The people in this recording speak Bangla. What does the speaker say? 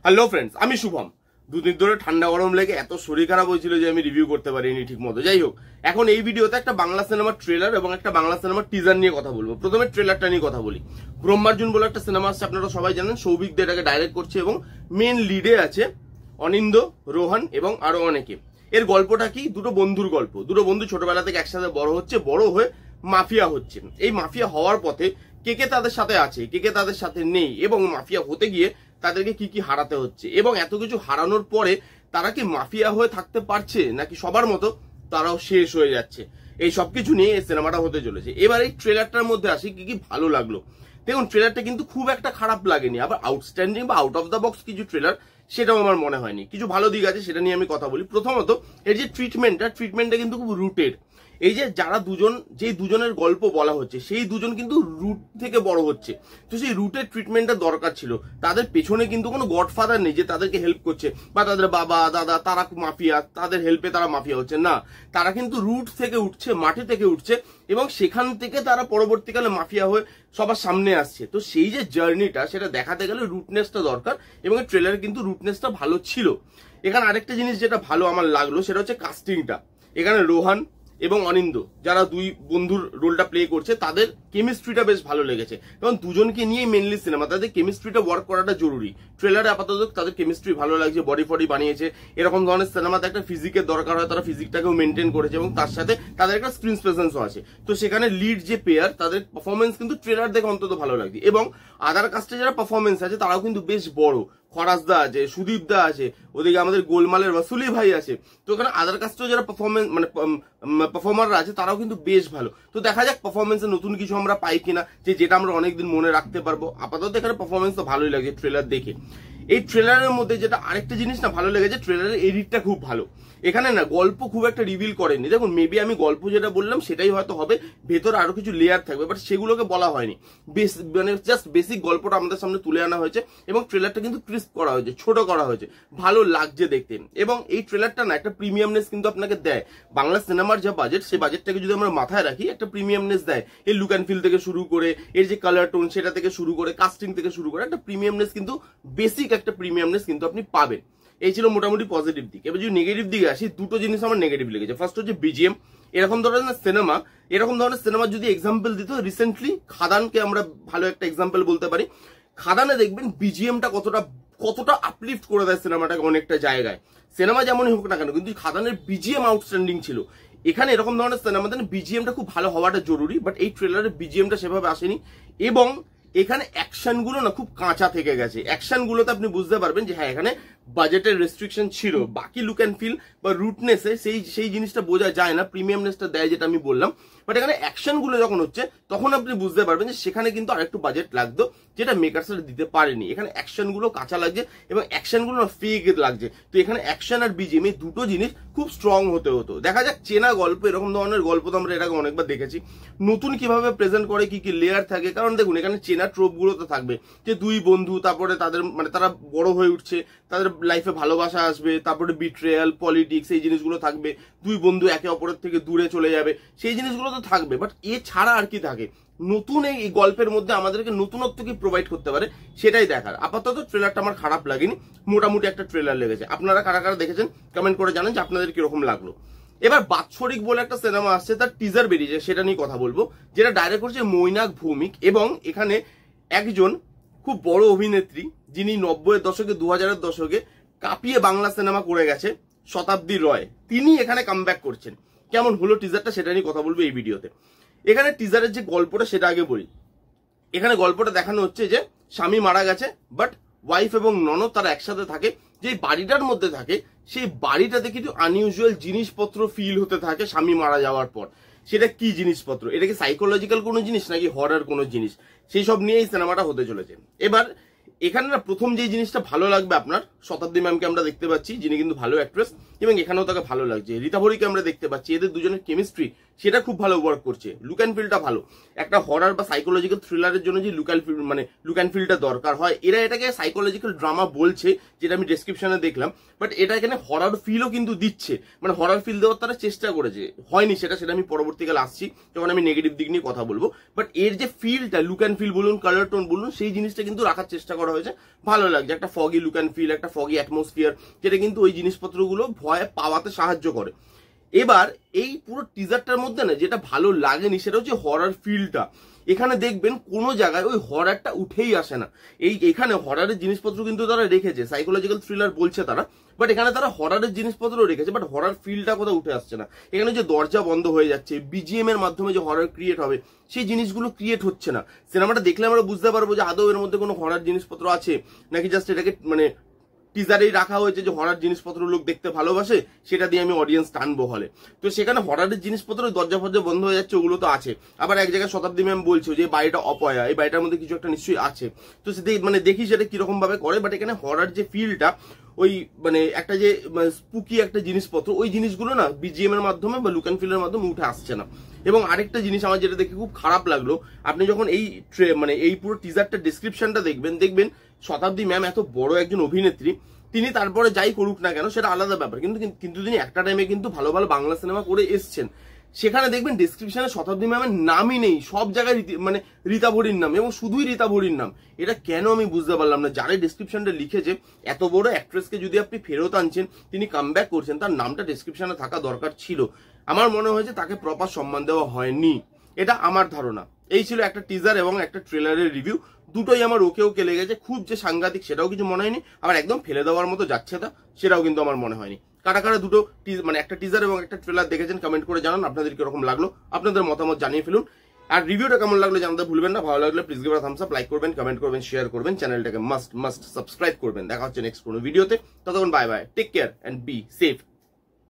হ্যালো ফ্রেন্ডস, আমি শুভম। দুদিন ধরে ঠান্ডা গরম লেগে এত শরীর খারাপ হয়েছিল যে আমি রিভিউ করতে পারিনি ঠিক মতো। যাই হোক, এখন এই ভিডিওতে একটা বাংলা সিনেমার ট্রেলার এবং একটা বাংলা সিনেমার টিজার নিয়ে কথা বলবো। প্রথমে ট্রেলারটা নিয়ে কথা বলি। ব্রহ্মার্জুন বলে একটা সিনেমা আসছে, আপনারা সবাই জানেন। সৌভিক দে এটাকে ডাইরেক্ট করছে এবং মেন লিডে আছে অনিন্দ, রোহান এবং আরো অনেকে। এর গল্পটা কি? দুটো বন্ধুর গল্প। দুটো বন্ধু ছোটবেলা থেকে একসাথে বড় হচ্ছে, বড় হয়ে মাফিয়া হচ্ছে। এই মাফিয়া হওয়ার পথে কে কে তাদের সাথে আছে, কে কে তাদের সাথে নেই, এবং মাফিয়া হতে গিয়ে তাদেরকে কি কি হারাতে হচ্ছে, এবং এত কিছু হারানোর পরে তারা কি মাফিয়া হয়ে থাকতে পারছে নাকি সবার মতো তারাও শেষ হয়ে যাচ্ছে। এই সবকিছু নিয়ে এই সিনেমাটা হতে চলেছে। এবার এই ট্রেলারটার মধ্যে আসি কি কি ভালো লাগলো। দেখুন, ট্রেলারটা কিন্তু খুব একটা খারাপ লাগেনি, আবার আউটস্ট্যান্ডিং বা আউট অফ দ্য বক্স কিছু ট্রেলার সেটাও আমার মনে হয়নি। কিছু ভালো দিক আছে, সেটা নিয়ে আমি কথা বলি। প্রথমত এর যে ট্রিটমেন্টটা কিন্তু খুব রুটেড। এই যে যারা দুজনের গল্প বলা হচ্ছে, সেই দুজন কিন্তু রুট থেকে বড় হচ্ছে। তো সেই রুটের ট্রিটমেন্টটা দরকার ছিল। তাদের পেছনে কিন্তু কোনো গডফাদার নেই যে তাদেরকে হেল্প করছে, বা তাদের বাবা দাদা তারা মাফিয়া, তাদের হেল্পে তারা মাফিয়া হচ্ছে না। তারা কিন্তু রুট থেকে উঠছে, মাটি থেকে উঠছে, এবং সেখান থেকে তারা পরবর্তীকালে মাফিয়া হয়ে সবার সামনে আসছে। তো সেই যে জার্নিটা, সেটা দেখাতে গেলে রুটনেসটা দরকার, এবং ট্রেলারে কিন্তু রুটনেসটা ভালো ছিল। এখানে আরেকটা জিনিস যেটা ভালো আমার লাগলো, সেটা হচ্ছে কাস্টিংটা। এখানে রোহান এবং অনিন্দ, যারা দুই বন্ধুর রোলটা প্লে করছে, তাদের কেমিস্ট্রিটা বেশ ভালো লেগেছে। কারণ দুজনকে নিয়ে মেনলি সিনেমা, তাদের কেমিস্ট্রিটা ওয়ার্ক করাটা জরুরি। ট্রেলারে আপাতত তাদের কেমিস্ট্রি ভালো লাগছে, বডি ফডি বানিয়েছে। এরকম ধরনের সিনেমাতে একটা ফিজিকের দরকার হয়, তারা ফিজিকটাকেও মেনটেন করেছে, এবং তার সাথে তাদের একটা স্ক্রিন প্রেজেন্সও আছে। তো সেখানে লিড যে পেয়ার, তাদের পারফরমেন্স কিন্তু ট্রেলার দেখে অন্তত ভালো লাগছে। এবং আদার কাস্টে যারা পারফরমেন্স আছে তারাও কিন্তু বেশ বড়। খরাসদা আছে, সুদীপ দা আছে, ওদিকে আমাদের গোলমালের রসুলি ভাই আছে। তো এখানে আদার কাস্টেও যারা পারফরমেন্স মানে পারফর্মাররা আছে, তারাও কিন্তু বেশ ভালো। তো দেখা যাক পারফরমেন্সে নতুন কিছু আমরা পাই কিনা, যেটা আমরা অনেকদিন মনে রাখতে পারবো। আপাতত এখানে পারফরমেন্স তো ভালোই লাগছে ট্রেলার দেখে। এই ট্রেলারের মধ্যে যেটা আরেকটা জিনিস না ভালো লেগেছে, ট্রেলারের এডিটটা খুব ভালো। এখানে না গল্প খুব একটা রিভিল করেনি। দেখুন, মেবি আমি গল্প যেটা বললাম সেটাই হয়তো হবে, ভেতরে আরো কিছু লেয়ার থাকবে, বাট সেগুলোকে বলা হয়নি। মানে জাস্ট বেসিক গল্পটা আমাদের সামনে তুলে আনা হয়েছে, এবং ট্রেলারটা কিন্তু ক্রিস্প করা হয়েছে, ছোট করা হয়েছে, ভালো লাগছে দেখতে। এবং এই ট্রেলারটা না একটা প্রিমিয়ামনেস কিন্তু আপনাকে দেয়। বাংলা সিনেমার যা বাজেট, সেই বাজেটটাকে যদি আমরা মাথায় রাখি, একটা প্রিমিয়ামনেস দেয়। এর লুক অ্যান্ড ফিল থেকে শুরু করে, এর যে কালার টোন সেটা থেকে শুরু করে, কাস্টিং থেকে শুরু করে, একটা প্রিমিয়ামনেস কিন্তু বেসিক একটা প্রিমিয়ামনেস কিন্তু আপনি পাবেন। এই ছিল মোটামুটি পজিটিভ দিক। এবার যদি নেগেটিভ দিকে আসি, দুটো জিনিস আমার নেগেটিভ লেগেছে। ফার্স্ট হচ্ছে বিজিএম। এরকম ধরনের সিনেমা যদি এক্সাম্পল দিত, রিসেন্টলি খাদানকে আমরা ভালো একটা এক্সাম্পল বলতে পারি। খাদানে দেখবেন বিজিএমটা কতটা আপলিফট করে দেয় সিনেমাটাকে অনেকটা জায়গায়। সিনেমা যেমনই হোক না কেন, কিন্তু খাদানের বিজিএম আউটস্ট্যান্ডিং ছিল। এখানে এরকম ধরনের সিনেমাতে বিজিএমটা খুব ভালো হওয়াটা জরুরি, বাট এই ট্রেলারে বিজিএমটা সেভাবে আসেনি। এবং এখানে অ্যাকশনগুলো না খুব কাঁচা থেকে গেছে। অ্যাকশনগুলোতে আপনি বুঝতে পারবেন যে হ্যাঁ, এখানে বাজেটের রেস্ট্রিকশন ছিল। বাকি লুক অ্যান্ড ফিল বা রুটনেসে সেই জিনিসটা বোঝা যায় না, প্রিমিয়ামনেসটা দেয় যেটা আমি বললাম। বাট এখানে অ্যাকশনগুলো যখন হচ্ছে, তখন আপনি বুঝতে পারবেন যে সেখানে কিন্তু আরেকটু বাজেট লাগতো, যেটা মেকার্সরা দিতে পারেনি। এখানে অ্যাকশনগুলো কাঁচা লাগছে, এবং অ্যাকশনগুলো ফেক লাগছে। তো এখানে অ্যাকশন আর বিজিএম এই দুটো জিনিস খুব স্ট্রং হতে হতো। দেখা যাক, চেনা গল্প, এরকম ধরনের গল্প তো আমরা এর আগে অনেকবার দেখেছি। নতুন কিভাবে প্রেজেন্ট করে, কি কি লেয়ার থাকে। কারণ দেখুন, এখানে চেনা ট্রোপগুলো তো থাকবে, যে দুই বন্ধু, তারপরে তাদের তারা বড় হয়ে উঠছে, তাদের লাইফে ভালোবাসা আসবে, তারপরে বিট্রেয়াল, পলিটিক্স, এই জিনিসগুলো থাকবে। দুই বন্ধু একে অপরের থেকে দূরে চলে যাবে, সেই জিনিসগুলো তো থাকবে। বাট এছাড়া আর কি থাকে নতুন? এই গল্পের মধ্যে আমাদেরকে নতুনত্ব কি প্রোভাইড করতে পারে, সেটাই দেখার। আপাতত ট্রেলারটা আমার খারাপ লাগেনি, মোটামুটি একটা ট্রেলার লেগেছে। আপনারা কারা কারা দেখেছেন কমেন্ট করে জানেন যে আপনাদের কিরকম লাগলো। এবার বাৎসরিক বলে একটা সিনেমা আসছে, তার টিজার বেরিয়েছে, সেটা নিয়ে কথা বলবো। যেটা ডাইরেক্ট করছে মৈনাক ভৌমিক, এবং এখানে একজন খুব বড় অভিনেত্রী, যিনি 90-এর দশকে 2000-এর দশকে কাঁপিয়ে বাংলা সিনেমা করে গেছে, শতাব্দী রয়, তিনি এখানে কামব্যাক করছেন। কেমন হলো টিজারটা, সেটা নিয়ে কথা বলবো এই ভিডিওতে। এখানে টিজারের যে গল্পটা, সেটা আগে বলি। এখানে গল্পটা দেখানো হচ্ছে যে স্বামী মারা গেছে, বাট ওয়াইফ এবং ননদ তারা একসাথে থাকে। যে বাড়িটার মধ্যে থাকে, সেই বাড়িটাতে কিছু আনইউজুয়াল জিনিসপত্র ফিল হতে থাকে স্বামী মারা যাওয়ার পর। সেটা কি জিনিসপত্র? এটা কি সাইকোলজিক্যাল কোনো জিনিস নাকি হরর কোনো জিনিস? সেই সব নিয়ে এই সিনেমাটা হতে চলেছে। এবার এখানে না প্রথম যে জিনিসটা ভালো লাগবে আপনার, শতাব্দী ম্যামকে আমরা দেখতে পাচ্ছি, যিনি কিন্তু ভালো অ্যাক্ট্রেস, এবং এখানেও তাকে ভালো লাগছে। রীতা ভরিকে আমরা দেখতে পাচ্ছি। এদের দুজনের কেমিস্ট্রি সেটা খুব ভালো ওয়ার্ক করছে, লুক অ্যান্ড ফিলটা ভালো। একটা হরার বা সাইকোলজিক্যাল থ্রিলারের জন্য যে লুক অ্যান্ড ফিলটা দরকার হয়, এরা এটাকে সাইকোলজিক্যাল ড্রামা বলছে, যেটা আমি ডেসক্রিপশনে দেখলাম, বাট এটা এখানে হরার ফিলও কিন্তু দিচ্ছে, মানে হরার ফিল দেওয়ার তারা চেষ্টা করেছে, হয়নি সেটা আমি পরবর্তীকালে আসছি যখন আমি নেগেটিভ দিক নিয়ে কথা বলবো। বাট এর যে ফিলটা, লুক অ্যান্ড ফিল বলুন, কালার টোন বলুন, সেই জিনিসটা কিন্তু রাখার চেষ্টা করা হয়েছে, ভালো লাগছে। একটা ফগি লুক অ্যান্ড ফিল, একটা ফগি অ্যাটমসফিয়ার, যেটা কিন্তু ওই জিনিসপত্রগুলো ভয় পাওয়াতে সাহায্য করে। এবার এই পুরো টিজারটার মধ্যে না যেটা ভালো লাগেনি সেটা হচ্ছে হরার ফিলটা। এখানে দেখবেন কোনো জায়গায় ওই হরারটা উঠেই আসে না। এখানে হরারের জিনিসপত্র কিন্তু তারা রেখেছে, সাইকোলজিক্যাল থ্রিলার বলছে তারা, বাট এখানে তারা হরারের জিনিসপত্র রেখেছে, বাট হরার ফিলটা কোথাও উঠে আসছে না। এখানে যে দরজা বন্ধ হয়ে যাচ্ছে, বিজিএম এর মাধ্যমে যে হরার ক্রিয়েট হবে, সেই জিনিসগুলো ক্রিয়েট হচ্ছে না। সিনেমাটা দেখলে আমরা বুঝতে পারবো যে আদৌ এর মধ্যে কোনো হরার জিনিসপত্র আছে নাকি জাস্ট এটাকে মানে টিজারেই রাখা হয়েছে যে হরার জিনিসপত্র লোক দেখতে ভালোবাসে, সেটা দিয়ে আমি অডিয়েন্স টানবো হলে। তো সেখানে হরারের জিনিসপত্র দরজা ফরজা বন্ধ হয়ে যাচ্ছে, ওগুলো তো আছে। আবার এক জায়গায় শতাব্দী ম্যাম বলছে যে বাড়িটা অপয়া, এই বাড়িটার মধ্যে কিছু একটা নিশ্চয়ই আছে। তো সেটা মানে দেখি সেটা কিরকম ভাবে করে, বাট এখানে হরার যে ফিলটা, ওই মানে একটা যে স্পুকি একটা জিনিসপত্র, ওই জিনিসগুলো না বিজিএম এর মাধ্যমে বা লুক অ্যান্ড ফিলের মাধ্যমে উঠে আসছে না। এবং আরেকটা জিনিস আমার যেটা দেখে খুব খারাপ লাগলো, আপনি যখন এই পুরো টিজারটা ডেসক্রিপশনটা দেখবেন শতাব্দী ম্যাম এত বড় একজন অভিনেত্রী, তিনি তারপরে যাই করুক না কেন সেটা আলাদা ব্যাপার, কিন্তু তিনি একটা টাইমে কিন্তু ভালো ভালো বাংলা সিনেমা করে এসছেন। সেখানে দেখবেন ডেসক্রিপশনে শতাব্দী ম্যামের নামই নেই, সব জায়গায় মানে রীতা ভরির নাম, এবং শুধুই রীতা ভরির নাম। এটা কেন আমি বুঝতে পারলাম না। যারা ডেসক্রিপশনটা লিখেছে, এত বড় অ্যাক্ট্রেসকে যদি আপনি ফেরত আনছেন, তিনি কামব্যাক করছেন, তার নামটা ডেসক্রিপশনে থাকা দরকার ছিল। আমার মনে হয়েছে তাকে প্রপার সম্মান দেওয়া হয়নি, এটা আমার ধারণা। এই ছিল একটা টিজার এবং একটা ট্রেলারের রিভিউ, দুটোই আমার ওকে লেগেছে। খুব যে সাংঘাতিক সেটাও কিছু মনে হয়নি, আবার একদম ফেলে দেওয়ার মতো যাচ্ছে না সেটাও কিন্তু আমার মনে হয়নি। কারা দুটো মানে একটা টিজার এবং একটা ট্রেলার দেখেছেন কমেন্ট করে জানান আপনাদের কিরকম লাগলো, আপনাদের মতামত জানিয়ে ফেলুন। আর রিভিউটা কেমন লাগলো জানাতে ভুলবেন না। ভালো লাগলে please give a Thums up, like করবেন, কমেন্ট করবেন, শেয়ার করবেন, চ্যানেলটাকে মাস্ট সাবস্ক্রাইব করবেন। দেখা হচ্ছে নেক্সট কোনো ভিডিওতে, ততক্ষণ bye bye, take care and be safe.